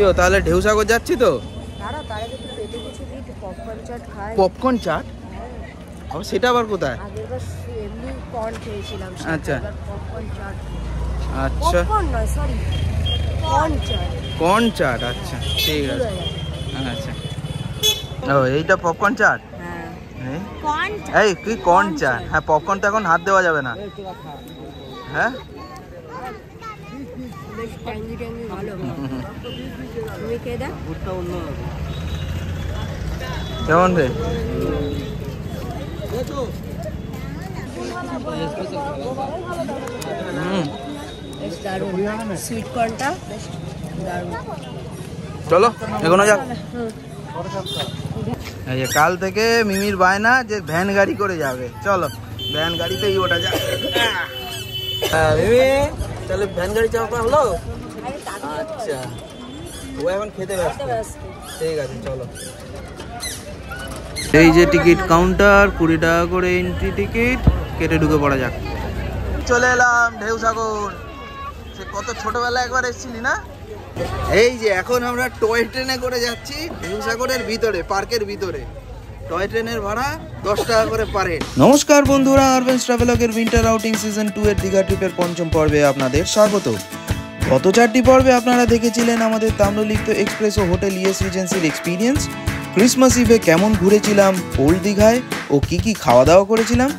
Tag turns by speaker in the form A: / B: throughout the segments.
A: গো, তাহলে ঢেউসাগর যাচ্ছি তো?
B: দাঁড়াও, তার আগে একটু পেটে কিছু দিই, একটু পপকর্ন চাট খাই।
A: পপকর্ন চাট? আবার সেটা আবার কোথায়?
B: আগেরবার এমনি কর্ন খেয়েছিলাম,
A: আচ্ছা
B: পপকর্ন চাট।
A: আচ্ছা,
B: পপকর্ন নয়, sorry, corn chaat.
A: Corn chaat, আচ্ছা ঠিক আছে। আচ্ছা, ও এইটা পপকর্ন চাট?
B: হ্যাঁ,
A: কর্ন এই কি কর্ন চাট? হ্যাঁ, পপকর্ন তো এখন হাত দেওয়া যাবে না। হ্যাঁ,
B: বেশ ট্যাঙ্গি ট্যাঙ্গি ভালো। তুমি খেয়ে দাও।
A: কেমন রে?
B: বেশ দারুণ, সুইট কর্নটা বেশ দারুণ।
A: চলো এখনো যাক। এই যে কাল থেকে মিমির বায়না যে ভ্যান গাড়ি করে যাবে, চলো ভ্যান গাড়িতেই ওটা যাক। হ্যাঁ মিমি, তাহলে ভ্যান গাড়ি চাপা হলো? আচ্ছা, ও এখন খেতে ব্যস্ত, ঠিক আছে চলো। এই যে টিকিট কাউন্টার, 20 টাকা করে এন্ট্রি টিকিট, কেটে ঢুকে পড়া যাক। চলে এলাম ঢেউসাগর। সে কত ছোটবেলা একবার এসেছিলি না? এই যে এখন আমরা টয় ট্রেনে করে যাচ্ছি ঢেউসাগরের ভিতরে, পার্কের ভিতরে। টয় ট্রেনের ভাড়া 10 টাকা করে পার হেড। নমস্কার বন্ধুরা, আরবেন্স ট্রাভেলগের উইন্টার আউটিং সিজন 2 এর দীঘা ট্রিপের পঞ্চম পর্বে আপনাদের স্বাগত। গত 4টি পর্বে আপনারা দেখেছিলেন আমাদের তাম্রলিপ্ত এক্সপ্রেস ও হোটেল ইএস রিজেন্সির এক্সপিরিয়েন্স। ক্রিসমাস ইভে কেমন ঘুরেছিলাম ওল্ড দীঘায় ও কি খাওয়া দাওয়া করেছিলাম।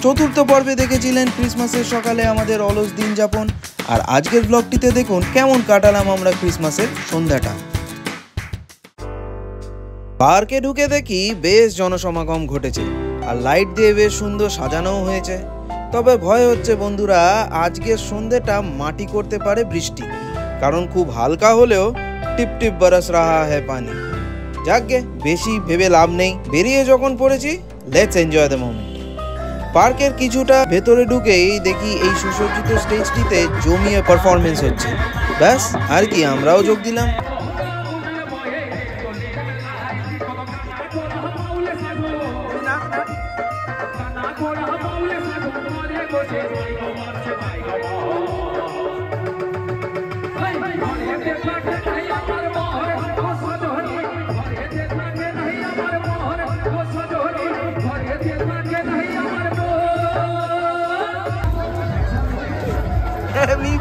A: চতুর্থ পর্বে দেখেছিলেন ক্রিসমাসের সকালে আমাদের অলস দিন যাপন। আর আজকের ব্লগটিতে দেখুন কেমন কাটালাম আমরা ক্রিসমাসের সন্ধ্যাটা। পার্কে ঢুকে দেখি বেশ জনসমাগম ঘটেছে আর লাইট দিয়ে বেশ সুন্দর সাজানোও হয়েছে। তবে ভয় হচ্ছে বন্ধুরা, আজকের সন্ধ্যাটা মাটি করতে পারে বৃষ্টি, কারণ খুব হালকা হলেও টিপ টিপ বরস রাহা হ্যায় পানি। যাকগে, বেশি ভেবে লাভ নেই, বেরিয়ে যখন পড়েছি লেটস এনজয় দ্য মোমেন্ট। পার্কের কিছুটা ভেতরে ঢুকেই দেখি এই সুসজ্জিত স্টেজটিতে জমিয়ে পারফরমেন্স হচ্ছে। ব্যাস আর কি, আমরাও যোগ দিলাম।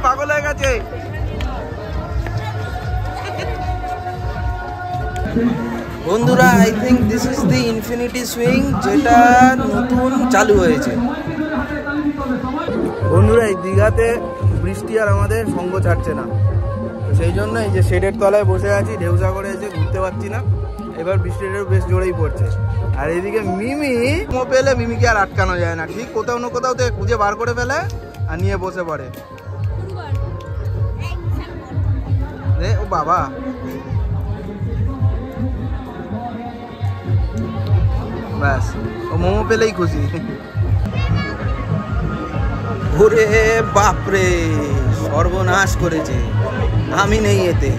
A: পাগল হয়ে গেছে। বন্ধুরা, I think this is the infinity swing, যেটা নতুন চালু হয়েছে। বন্ধুরা, এই দীঘাতে বৃষ্টি আর আমাদের সঙ্গ ছাড়ছে না, তো সেই জন্য এই যে শেডের তলায় বসে আছি, ঢেউসাগরে এসে ঘুরতে পারছি না। এবার বৃষ্টিটাও বেশ জোরেই পড়ছে। আর এদিকে মিমি পেলে, মিমিকে আর আটকানো যায় না, ঠিক কোথাও না কোথাও থেকে খুঁজে বার করে ফেলে আর নিয়ে বসে পড়ে। ও বাবা, ব্যাস ও মোমো পেলেই খুশি। ওরে বাপরে, সর্বনাশ করেছে, আমি নেই এতে।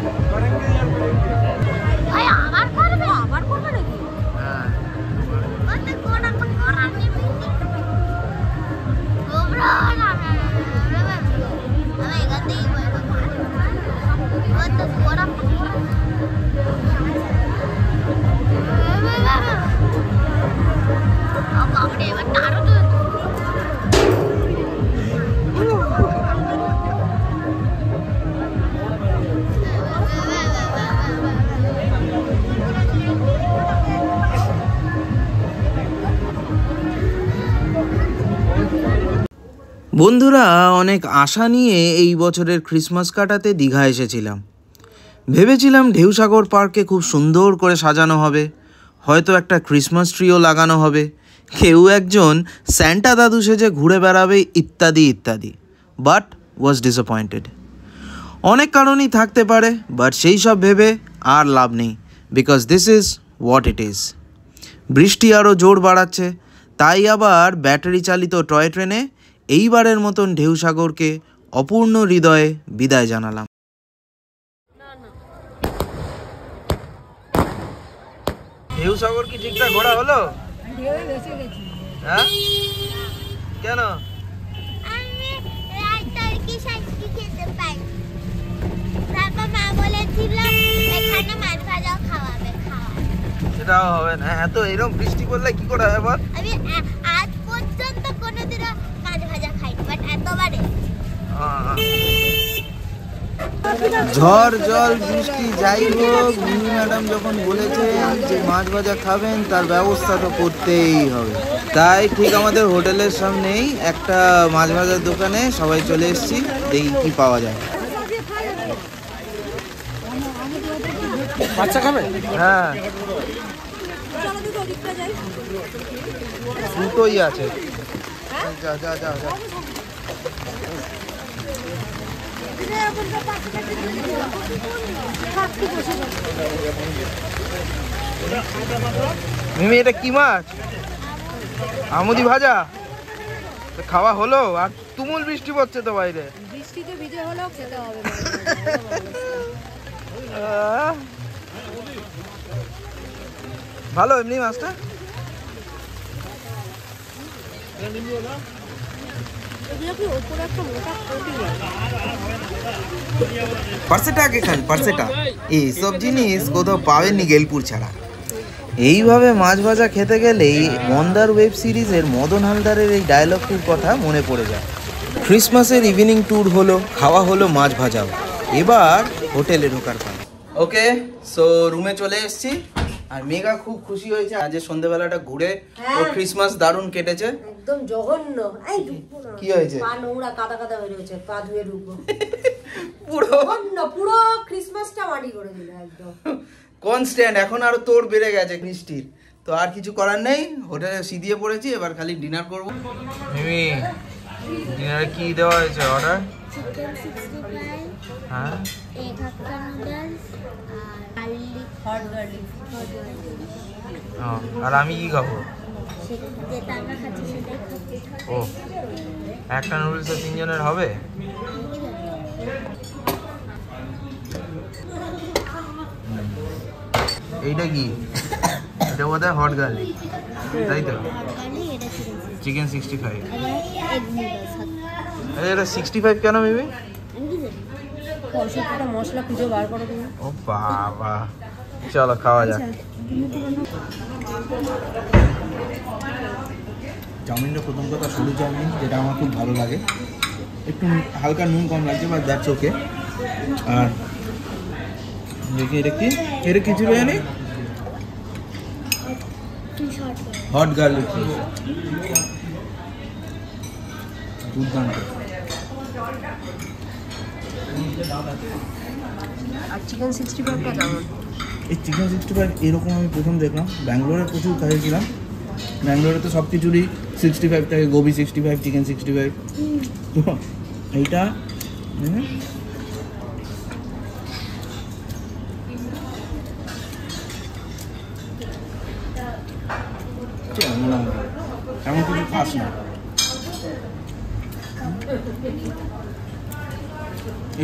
A: বন্ধুরা, অনেক আশা নিয়ে এই বছরের ক্রিসমাস কাটাতে দীঘা এসেছিলাম। ভেবেছিলাম ঢেউসাগর পার্কে খুব সুন্দর করে সাজানো হবে, হয়তো একটা ক্রিসমাস ট্রিও লাগানো হবে, কেউ একজন স্যান্টা দাদু সেজে ঘুরে বেড়াবে, ইত্যাদি ইত্যাদি। But was disappointed. অনেক কারণই থাকতে পারে, বাট সেই সব ভেবে আর লাভ নেই, because this is what it is. বৃষ্টি আরও জোর বাড়াচ্ছে, তাই আবার ব্যাটারি চালিত টয় ট্রেনে এইবারের মতন ঢেউসাগরকে অপূর্ণ হৃদয়ে বিদায় জানালাম। ঢেউসাগর কি ঠিকঠাক ঘোরা হলো? হ্যাঁ, কেন?
C: আমি
A: সেটাও হবে না। এত এরকম বৃষ্টি করলে কি করে হবে বল?
B: আমি আজ পর্যন্ত কোনোদিনও মাছ ভাজা খাইনি, বাট এতবারে
A: ঝড় জল বৃষ্টি যাই হোক, মিমি ম্যাডাম যখন বলেছে যে মাছ ভাজা খাবেন তার ব্যবস্থা তো করতেই হবে। তাই ঠিক আমাদের হোটেলের সামনেই একটা মাছ ভাজার দোকানে সবাই চলে এসেছি, দেখি কি পাওয়া যায়। বাচ্চা খাবে? হ্যাঁ, দুটোই আছে। যা যা যা যা। মিমি এটা কি মাছ? আমুদি ভাজা খাওয়া হলো? আর তুমুল বৃষ্টি পড়ছে তো বাইরে।
B: বৃষ্টিতে ভিজে হলেও খেতে হবে।
A: ভালো এমনি মাছটা। পার্সেটা আগে খান, পার্সেটা। এইসব জিনিস কোথাও পাবেননি গেলপুর ছাড়া। এইভাবে মাছ ভাজা খেতে গেলেই মন্দার ওয়েব সিরিজের মদন হালদারের এই ডায়লগটির কথা মনে পড়ে যায়। ক্রিসমাসের ইভিনিং ট্যুর হলো, খাওয়া হলো, মাছ ভাজাও, এবার হোটেলে ঢোকার পালা। ওকে, সো রুমে চলে এসেছি আর মেঘা খুব খুশি হয়েছে আজ সন্ধ্যাবেলাটা ঘুরে। ও ক্রিসমাস দারুণ কেটেছে।
B: একদম জঘন্য। এই ঢুকবো না।
A: কি হয়েছে?
B: পা নোংরা কাদা কাদা হয়ে রয়েছে, পা ধুয়ে ঢুকবো।
A: পুরো
B: জঘন্য, পুরো ক্রিসমাসটা মাটি করে দিল একদম।
A: কনস্ট্যান্ট। এখন আরো তোর বেড়ে গেছে বৃষ্টির, তো আর কিছু করার নেই। হোটেলে সিদিয়ে পড়েছি, এবার খালি ডিনার করব। মিমি, ডিনারে কি দেওয়া হয়েছে অর্ডার?
C: চিকেন 65,
A: হ্যাঁ,
C: এগ হাক্কা নুডলস আর গার্লিক
B: হট গার্লিক।
A: আর আমি কি খাবো?
C: যেটা আমরা খাচ্ছি সেটাই খাবো।
A: ও, একটা নুডলসে 3 জনের হবে? এইটা কি? এটা বোধহয় হট গার্লিক, তাই তো?
C: গার্লিক, এটা
A: চিকেন 65।
C: এগ নুডলস
A: এটা 65 কেন মিমি?
C: আমি কি জানি।
B: কষাটা মশলা খুঁজে বার করো তুমি।
A: ও বাবা, চলো খাওয়া যাক। চাউমিনটা প্রথম কথা সরু চাউমিন, যেটা আমার খুব ভালো লাগে। একটু হালকা নুন কম লাগছে, বা দ্যাটস ওকে। আর দেখি এটা কি, এটা কিছু জানি হট গার্লিক দুর্দান্ত।
B: আর চিকেন 65টা কেমন?
A: এই চিকেন 65 এরকম আমি প্রথম দেখলাম। ব্যাঙ্গালোরে প্রচুর খাইয়েছিলাম। ব্যাঙ্গালোরে তো সব কিছুরই 65 থাকে, গোবি 65, চিকেন 65। তো এইটা এমন কিছু খাস না।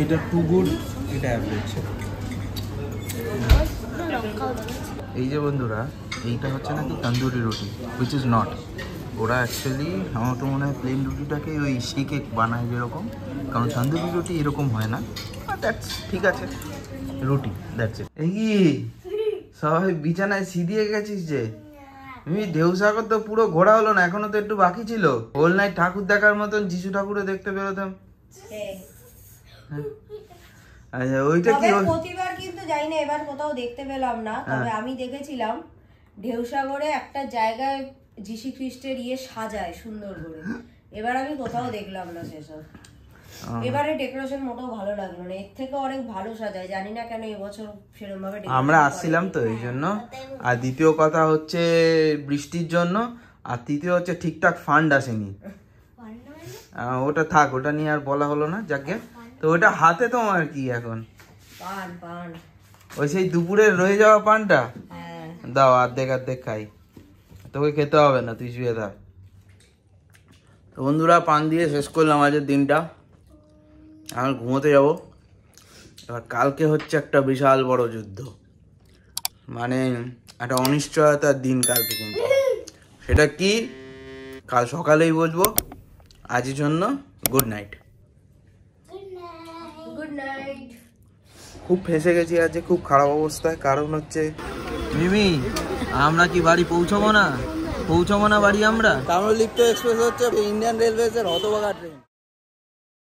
A: এটা টু গুড, এটা অ্যাভারেজ। এই যে বন্ধুরা, এইটা হচ্ছে নাকি তন্দুরি রুটি, হুইচ ইজ নট। ওরা অ্যাকচুয়ালি আমার তো মনে হয় প্লেন রুটিটাকে ওই শিকে বানায় যেরকম, কারণ তন্দুরি রুটি এরকম হয় না। দ্যাটস ঠিক আছে, রুটি দ্যাটস ইট। এই কি সবাই বিছানায় সিদিয়ে গেছিস যে? আমি ঢেউসাগর তো পুরো ঘোরা হলো না, এখনো তো একটু বাকি ছিল। হোল নাইট ঠাকুর দেখার মতন যিশু ঠাকুরে দেখতে বেরোতাম। আচ্ছা, ওইটা কি?
B: প্রতিবার কিন্তু যাই না, এবার কোথাও দেখতে পেলাম না। তবে আমি দেখেছিলাম ঢেউসাগরে একটা জায়গায় যিশু খ্রিস্টের সাজায় সুন্দর করে। এবার আমি কোথাও দেখলাম না সেসব। এবারে ডেকোরেশন মোটেও ভালো লাগলো না, এর থেকে অনেক ভালো সাজায়। জানি না কেন এবছর সেরকম ভাবে
A: আমরা আসছিলাম তো এই জন্য। আর দ্বিতীয় কথা হচ্ছে বৃষ্টির জন্য, আর তৃতীয় হচ্ছে ঠিকঠাক ফান্ড আসেনি। ওটা থাক, ওটা নিয়ে আর বলা হলো না। যাকে তো ওটা হাতে তোমার কি এখন?
B: পান পান,
A: ওই সেই দুপুরে রয়ে যাওয়া পানটা দাও, অর্ধেক অর্ধেক খাই। তোকে খেতে হবে না, তুই শুয়ে থাক। তো বন্ধুরা, পান দিয়ে শেষ করলাম আজকের দিনটা। আমি ঘুমোতে যাব। এবার কালকে হচ্ছে একটা বিশাল বড় যুদ্ধ, মানে একটা অনিশ্চয়তার দিন কালকে। কিন্তু সেটা কি কাল সকালেই বুঝবো। আজকের জন্য গুড নাইট।
B: Good night.
A: খুব ফেঁসে গেছি আজকে, খুব খারাপ অবস্থায়। কারণ হচ্ছে মিমি আমরা কি বাড়ি পৌঁছবো না বাড়ি আমরা? কামরূপ লিপ্ত এক্সপ্রেস হচ্ছে ইন্ডিয়ান রেলওয়েজ এর হতভাগা ট্রেন।